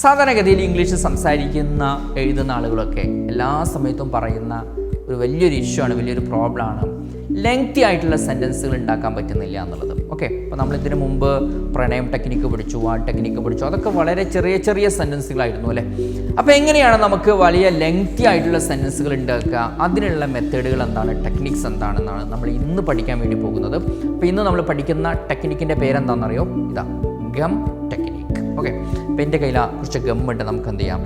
സാധാരണഗതിയിൽ ഇംഗ്ലീഷ് സംസാരിക്കുന്ന എഴുതുന്ന ആളുകളൊക്കെ എല്ലാ സമയത്തും പറയുന്ന ഒരു വലിയൊരു ഇഷ്യൂ ആണ്, വലിയൊരു പ്രോബ്ലമാണ് ലെങ്തി ആയിട്ടുള്ള സെൻറ്റൻസുകൾ ഉണ്ടാക്കാൻ പറ്റുന്നില്ല എന്നുള്ളത്. ഓക്കെ, അപ്പോൾ നമ്മൾ ഇതിനു മുമ്പ് പ്രണയം ടെക്നിക്ക് പഠിച്ചു, ആ ടെക്നിക്ക് പഠിച്ചു, അതൊക്കെ വളരെ ചെറിയ ചെറിയ സെൻറ്റൻസുകളായിരുന്നു അല്ലേ. അപ്പോൾ എങ്ങനെയാണ് നമുക്ക് വലിയ ലെങ്തി ആയിട്ടുള്ള സെൻറ്റൻസുകൾ ഉണ്ടാക്കുക, അതിനുള്ള മെത്തേഡുകൾ എന്താണ്, ടെക്നിക്സ് എന്താണെന്നാണ് നമ്മൾ ഇന്ന് പഠിക്കാൻ വേണ്ടി പോകുന്നത്. അപ്പോൾ ഇന്ന് നമ്മൾ പഠിക്കുന്ന ടെക്നിക്കിൻ്റെ പേരെന്താണെന്നറിയോ? ഇതാ, ഗം ടെക്നിക്ക്. ഓക്കെ, അപ്പോൾ എൻ്റെ കയ്യിൽ കുറച്ച് ഗമ്മുണ്ട്. നമുക്ക് എന്ത് ചെയ്യാം,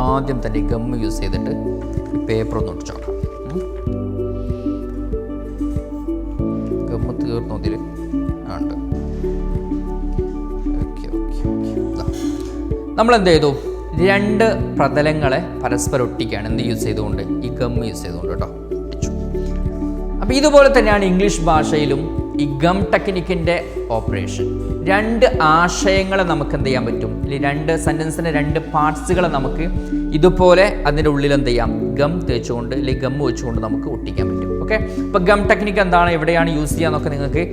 ആദ്യം തന്നെ ഗമ്മ് യൂസ് ചെയ്തിട്ട് പേപ്പർ ഒന്ന് ഒട്ടിച്ച് നോക്കാം. ഗമ്മ് തീർന്നു ഇതിൽ ഉണ്ട്. ഓക്കെ ഓക്കെ ഓക്കെ, നമ്മളെന്ത് ചെയ്തു, രണ്ട് പ്രതലങ്ങളെ പരസ്പരം ഒട്ടിക്കുകയാണ്. എന്ത് യൂസ് ചെയ്തുകൊണ്ട്? ഈ ഗമ്മ് യൂസ് ചെയ്തുകൊണ്ട് കേട്ടോ, ഒട്ടിച്ചു. അപ്പോൾ ഇതുപോലെ തന്നെയാണ് ഇംഗ്ലീഷ് ഭാഷയിലും ഈ ഗം ടെക്നിക്കിൻ്റെ ഓപ്പറേഷൻ. രണ്ട് ആശയങ്ങളെ നമുക്ക് എന്ത് ചെയ്യാൻ പറ്റും, രണ്ട് സെൻറ്റൻസിൻ്റെ രണ്ട് പാർട്സുകളെ നമുക്ക് ഇതുപോലെ അതിൻ്റെ ഉള്ളിൽ എന്ത് ചെയ്യാം, ഗം തേച്ചുകൊണ്ട് അല്ലെങ്കിൽ ഗം വെച്ചുകൊണ്ട് നമുക്ക് ഒട്ടിക്കാൻ പറ്റും. ഓക്കെ, ഇപ്പോൾ ഗം ടെക്നിക്ക് എന്താണ്, എവിടെയാണ് യൂസ് ചെയ്യുക എന്നൊക്കെ നിങ്ങൾക്ക്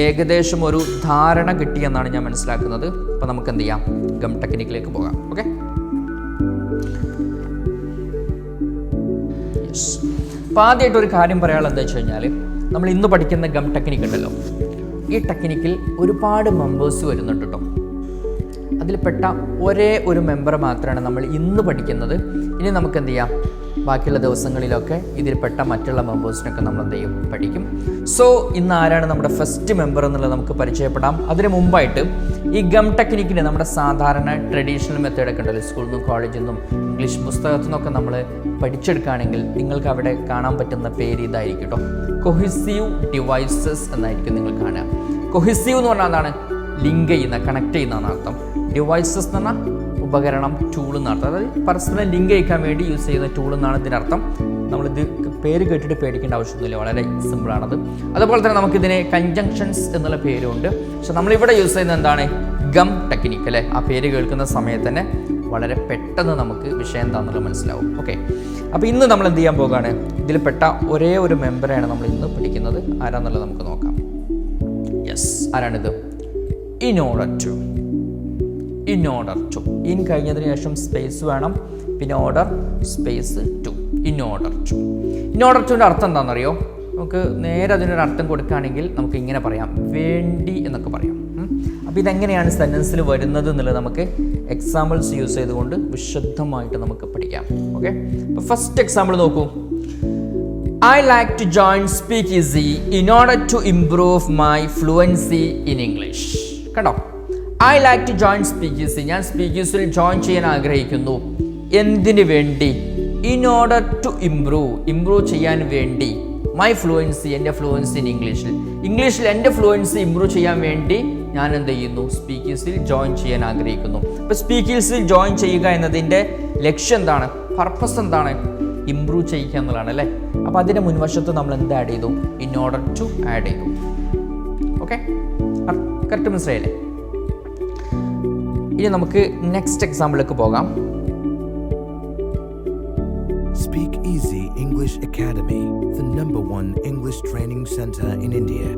ഏകദേശം ഒരു ധാരണ കിട്ടിയെന്നാണ് ഞാൻ മനസ്സിലാക്കുന്നത്. അപ്പോൾ നമുക്ക് എന്ത് ചെയ്യാം, ഗം ടെക്നിക്കിലേക്ക് പോകാം. Okay, yes. അപ്പോൾ ആദ്യമായിട്ട് ഒരു കാര്യം പറയാനുള്ളത് എന്താ വെച്ച് കഴിഞ്ഞാൽ, നമ്മൾ ഇന്ന് പഠിക്കുന്ന ഗം ടെക്നിക്ക് ഉണ്ടല്ലോ, ഈ ടെക്നിക്കിൽ ഒരുപാട് മെമ്പേഴ്സ് വരുന്നുണ്ട് കേട്ടോ. അതിൽപ്പെട്ട ഒരേ ഒരു മെമ്പർ മാത്രമാണ് നമ്മൾ ഇന്ന് പഠിക്കുന്നത്. ഇനി നമുക്ക് എന്ത് ചെയ്യാം, ബാക്കിയുള്ള ദിവസങ്ങളിലൊക്കെ ഇതിൽപ്പെട്ട മറ്റുള്ള മെമ്പേഴ്സിനൊക്കെ നമ്മൾ എന്ത് ചെയ്യും, പഠിക്കും. സോ ഇന്ന് ആരാണ് നമ്മുടെ ഫസ്റ്റ് മെമ്പർ എന്നുള്ളത് നമുക്ക് പരിചയപ്പെടാം. അതിന് മുമ്പായിട്ട് ഈ ഗം ടെക്നിക്കിന് നമ്മുടെ സാധാരണ ട്രഡീഷണൽ മെത്തേഡൊക്കെ ഉണ്ടല്ലോ, സ്കൂളിൽ നിന്നും കോളേജിൽ നിന്നും ഇംഗ്ലീഷ് പുസ്തകത്തിൽ നിന്നൊക്കെ നമ്മൾ പഠിച്ചെടുക്കുകയാണെങ്കിൽ നിങ്ങൾക്ക് അവിടെ കാണാൻ പറ്റുന്ന പേര് ഇതായിരിക്കും കേട്ടോ, കൊഹിസീവ് ഡിവൈസസ് എന്നായിരിക്കും നിങ്ങൾ കാണുക. കൊഹിസീവ് എന്ന് പറഞ്ഞാൽ എന്താണ്, ലിങ്ക് ചെയ്യുന്ന, കണക്ട് ചെയ്യുന്നതാണ് അർത്ഥം. ഡിവൈസസ് എന്ന് പറഞ്ഞാൽ ഉപകരണം, ടൂൾ എന്നർത്ഥം. അതായത് പരസ്പരം ലിങ്ക് ചെയ്യിക്കാൻ വേണ്ടി യൂസ് ചെയ്യുന്ന ടൂൾ എന്നാണ് ഇതിനർത്ഥം. നമ്മളിത് പേര് കേട്ടിട്ട് പേടിക്കേണ്ട ആവശ്യമൊന്നുമില്ല, വളരെ സിമ്പിളാണത്. അതുപോലെ തന്നെ നമുക്കിതിന് കൺജങ്ഷൻസ് എന്നുള്ള പേരുണ്ട്. പക്ഷെ നമ്മളിവിടെ യൂസ് ചെയ്യുന്നത് എന്താണ്, ഗം ടെക്നിക്ക് അല്ലേ. ആ പേര് കേൾക്കുന്ന സമയത്ത് തന്നെ വളരെ പെട്ടെന്ന് നമുക്ക് വിഷയം എന്താണെന്നുള്ളത് മനസ്സിലാവും. ഓക്കെ, അപ്പോൾ ഇന്ന് നമ്മൾ എന്ത് ചെയ്യാൻ പോകുകയാണ്, ഇതിൽപ്പെട്ട ഒരേ ഒരു മെമ്പറെയാണ് നമ്മൾ ഇന്ന് പഠിക്കുന്നത്. ആരാന്നുള്ളത് നമുക്ക് നോക്കാം. യെസ്, ആരാണിത്? In order to. In order to, in കഴിഞ്ഞതിന് ശേഷം സ്പേസ് വേണം, പിന്നെ order space to. In order to. In order ടുവിൻ്റെ അർത്ഥം എന്താണെന്നറിയോ? നമുക്ക് നേരെ അതിനൊരു അർത്ഥം കൊടുക്കുകയാണെങ്കിൽ നമുക്ക് ഇങ്ങനെ പറയാം, വേണ്ടി എന്നൊക്കെ പറയാം. അപ്പോൾ ഇതെങ്ങനെയാണ് സെൻറ്റൻസിൽ വരുന്നത് എന്നുള്ളത് നമുക്ക് എക്സാമ്പിൾസ് യൂസ് ചെയ്തുകൊണ്ട് വിശദമായിട്ട് നമുക്ക് പഠിക്കാം. ഓക്കെ, അപ്പോൾ ഫസ്റ്റ് എക്സാമ്പിൾ നോക്കൂ. I like to join Speakeasy in order to improve my fluency in English. കണ്ടോ, I like to join Speakeasy. ഞാൻ സ്പീക്കീസിൽ ജോയിൻ ചെയ്യാൻ ആഗ്രഹിക്കുന്നു. എന്തിനു വേണ്ടി? In order to improve ചെയ്യാൻ വേണ്ടി. മൈ ഫ്ലുവൻസി, എൻ്റെ ഫ്ലുവൻസി ഇൻ ഇംഗ്ലീഷിൽ എൻ്റെ ഫ്ലുവൻസി ഇമ്പ്രൂവ് ചെയ്യാൻ വേണ്ടി ഞാൻ എന്ത് ചെയ്യുന്നു, സ്പീക്കീസിൽ ജോയിൻ ചെയ്യാൻ ആഗ്രഹിക്കുന്നു. അപ്പോൾ സ്പീക്കീസിൽ ജോയിൻ ചെയ്യുക എന്നതിൻ്റെ ലക്ഷ്യം എന്താണ്, പർപ്പസ് എന്താണ്? ഇമ്പ്രൂവ് ചെയ്യുക എന്നുള്ളതാണ് അല്ലേ. അപ്പോൾ അതിൻ്റെ മുൻവശത്ത് നമ്മൾ എന്ത് ആഡ് ചെയ്തു, ഇൻ ഓർഡർ ടു ആഡ് ചെയ്തു. ഓക്കെ, കറക്റ്റ് മനസ്സിലായില്ലേ? ഇനി നമുക്ക് നെക്സ്റ്റ് എക്സാമ്പിളിലേക്ക് പോകാം. Speakeasy English Academy, the #1 English training center in India.